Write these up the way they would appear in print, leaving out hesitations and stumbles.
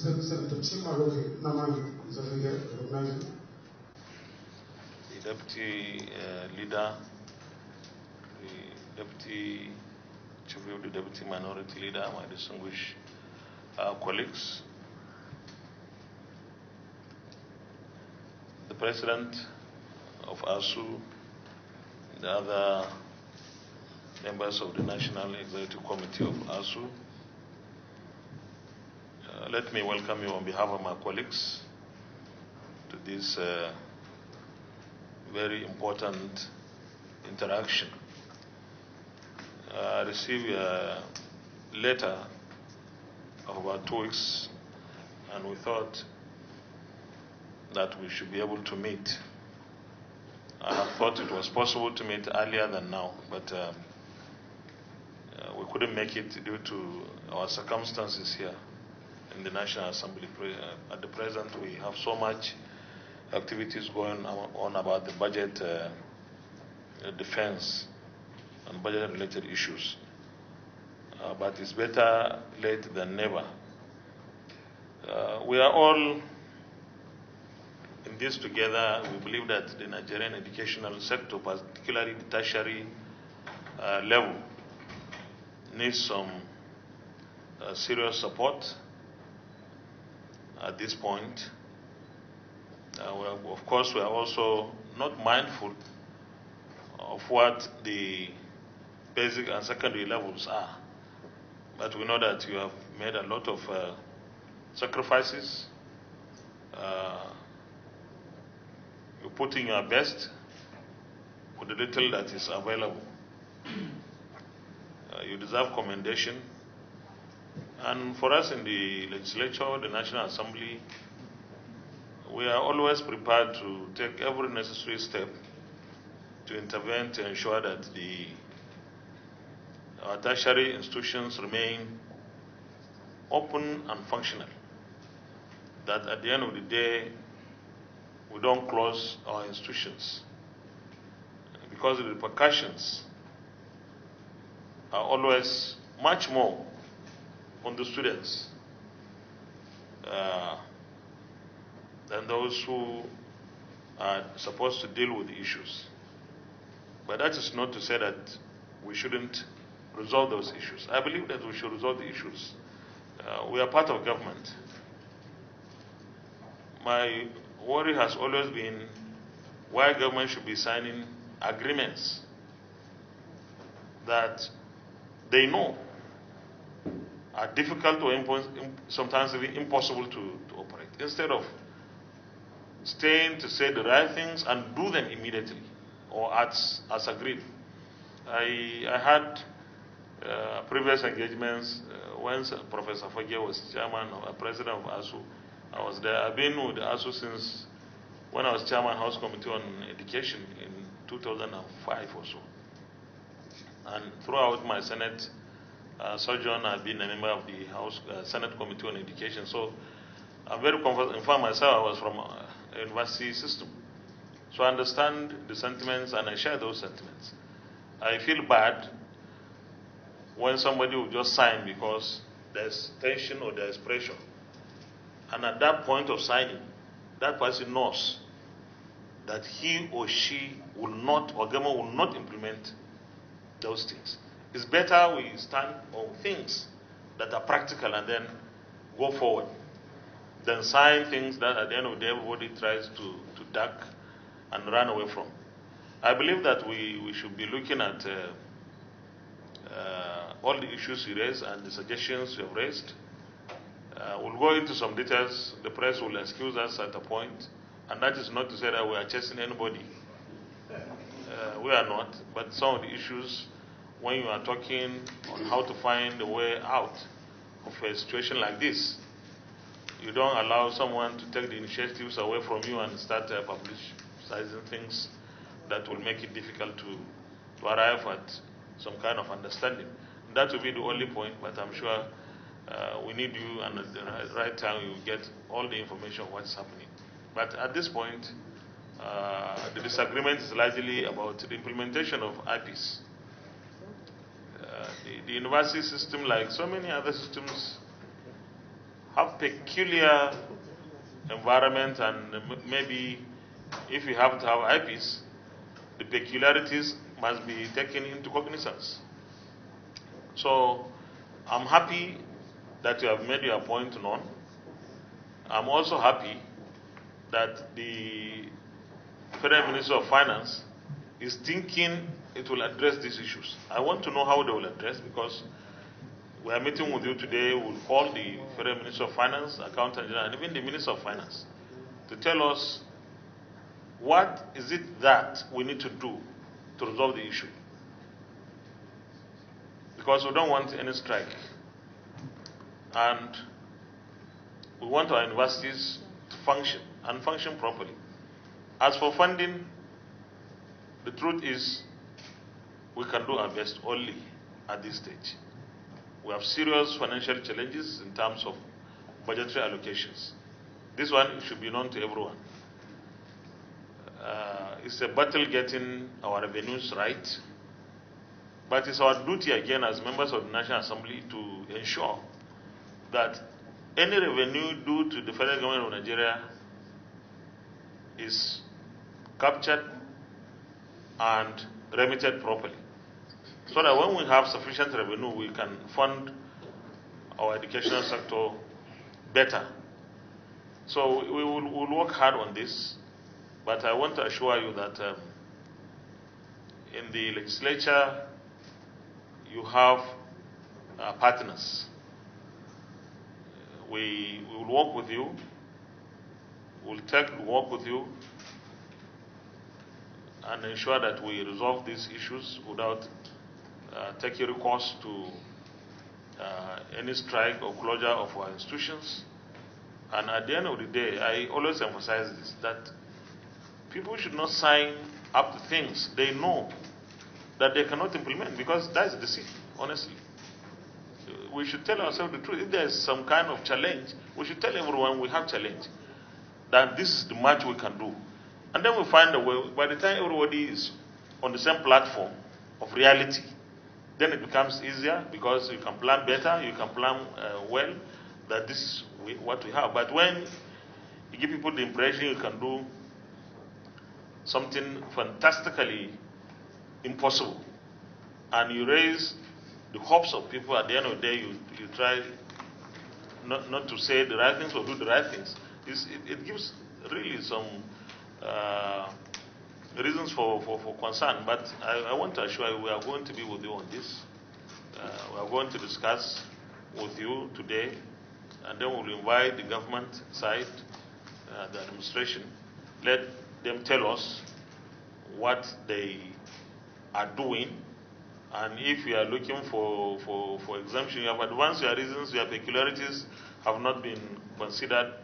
Senator Chimaroke Naman is recognized. The Deputy Leader, the Deputy Chief of the Deputy Minority Leader, my distinguished colleagues, the President of ASUU, the other members of the National Executive Committee of ASUU. Let me welcome you on behalf of my colleagues to this very important interaction. I received a letter of about 2 weeks, and we thought that we should be able to meet. I thought it was possible to meet earlier than now, but we couldn't make it due to our circumstances here in the National Assembly. At the present, we have so much activities going on about the budget, defense, and budget-related issues. But it's better late than never. We are all in this together. We believe that the Nigerian educational sector, particularly the tertiary level, needs some serious support at this point. Of course, we are also not mindful of what the basic and secondary levels are. But we know that you have made a lot of sacrifices. You're putting your best with the little that is available. You deserve commendation. And for us in the legislature, the National Assembly, we are always prepared to take every necessary step to intervene to ensure that our tertiary institutions remain open and functional. That at the end of the day, we don't close our institutions, because the repercussions are always much more on the students than those who are supposed to deal with the issues. But that is not to say that we shouldn't resolve those issues. I believe that we should resolve the issues. We are part of government. My worry has always been why government should be signing agreements that they know are difficult or sometimes even impossible to operate, instead of staying to say the right things and do them immediately or as agreed. I had previous engagements when Professor Fage was chairman or president of ASUU. I was there. I've been with ASUU since when I was chairman House Committee on Education in 2005 or so. And throughout my Senate sojourn, I've been a member of the House Senate Committee on Education. So I'm very comfortable. In fact, myself, I was from a university system. So I understand the sentiments and I share those sentiments. I feel bad when somebody will just sign because there's tension or there's pressure. And at that point of signing, that person knows that he or she will not, or government will not implement those things. It's better we stand on things that are practical and then go forward than sign things that at the end of the day everybody tries to duck and run away from. I believe that we should be looking at all the issues you raised and the suggestions you have raised. We'll go into some details. The press will excuse us at a point, and that is not to say that we are chasing anybody. We are not, but some of the issues, when you are talking on how to find a way out of a situation like this, you don't allow someone to take the initiatives away from you and start publicizing things that will make it difficult to arrive at some kind of understanding. That will be the only point, but I'm sure we need you, and at the right time you will get all the information of what's happening. But at this point, the disagreement is largely about the implementation of IPPIS. The university system, like so many other systems, have peculiar environment, and maybe if you have to have IPPIS, the peculiarities must be taken into cognizance. So I'm happy that you have made your point known. I'm also happy that the Federal Minister of Finance is thinking it will address these issues. I want to know how they will address, because we are meeting with you today. We'll call the Federal Minister of Finance, Accountant General, and even the Minister of Finance to tell us what is it that we need to do to resolve the issue. Because we don't want any strike. And we want our universities to function and function properly. As for funding, the truth is we can do our best only at this stage. We have serious financial challenges in terms of budgetary allocations. This one should be known to everyone. It's a battle getting our revenues right, but it's our duty again as members of the National Assembly to ensure that any revenue due to the federal government of Nigeria is captured and remitted properly, so that when we have sufficient revenue, we can fund our educational sector better. So we'll work hard on this, but I want to assure you that in the legislature, you have partners. We will work with you. We'll work with you and ensure that we resolve these issues without taking recourse to any strike or closure of our institutions. And at the end of the day, I always emphasize this, that people should not sign up to things they know that they cannot implement, because that's deceit, honestly. We should tell ourselves the truth. If there is some kind of challenge, we should tell everyone we have challenge, that this is the much we can do. And then we find a way. By the time everybody is on the same platform of reality, then it becomes easier, because you can plan better, you can plan well, that this is what we have. But when you give people the impression you can do something fantastically impossible, and you raise the hopes of people, at the end of the day, you try not to say the right things or do the right things. It gives really some reasons for concern. But I want to assure you, we are going to be with you on this. We are going to discuss with you today, and then we'll invite the government side, the administration. Let them tell us what they are doing, and if you are looking for exemption, you have advanced your reasons, your peculiarities have not been considered,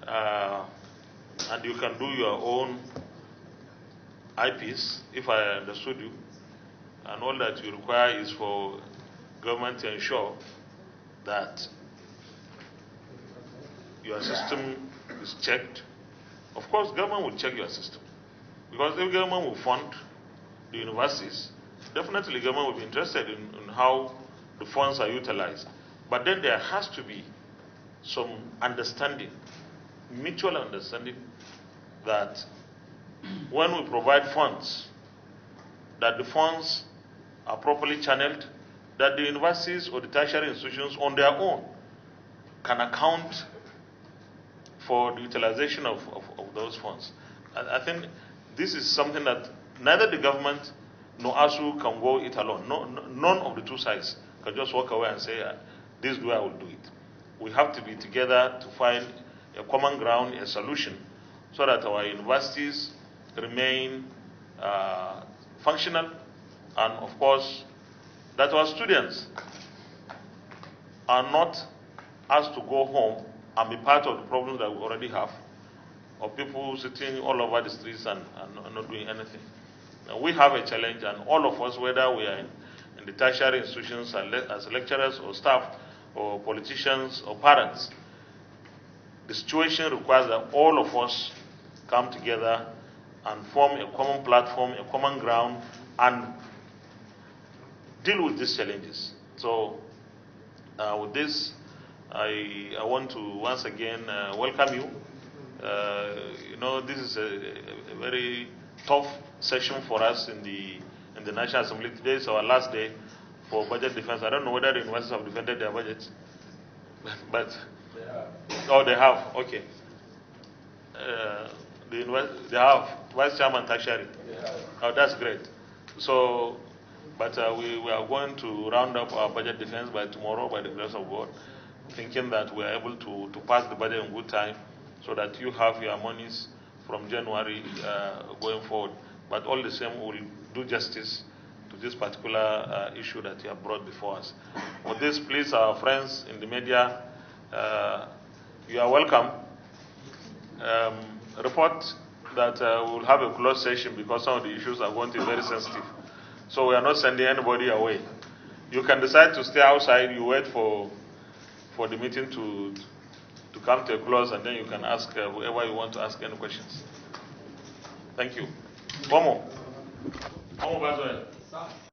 and you can do your own IPPIS, if I understood you, and all that you require is for government to ensure that your system is checked. Of course, government will check your system, because if government will fund the universities, definitely government will be interested in how the funds are utilized. But then there has to be some understanding, mutual understanding, that when we provide funds, that the funds are properly channeled, that the universities or the tertiary institutions on their own can account for the utilization of those funds. I think this is something that neither the government nor ASUU can go it alone. None of the two sides can just walk away and say, this is the way I will do it. We have to be together to find a common ground, a solution, so that our universities remain functional, and of course, that our students are not asked to go home and be part of the problems that we already have, or people sitting all over the streets and not doing anything. Now, we have a challenge, and all of us, whether we are in the tertiary institutions as lecturers or staff or politicians or parents, the situation requires that all of us come together and form a common platform, a common ground, and deal with these challenges. So with this, I want to once again welcome you. You know, this is a very tough session for us in the National Assembly. Today is our last day for budget defense. I don't know whether the universities have defended their budgets, but they have. Okay. They have Vice Chairman Tashari. Oh, that's great. So, but we are going to round up our budget defense by tomorrow, by the grace of God, thinking that we are able to pass the budget in good time, so that you have your monies from January going forward. But all the same, we will do justice to this particular issue that you have brought before us. For this, please, our friends in the media, you are welcome. Report that we will have a closed session because some of the issues are going to be very sensitive. So we are not sending anybody away. You can decide to stay outside. You wait for the meeting to come to a close, and then you can ask whoever you want to ask any questions. Thank you. One more.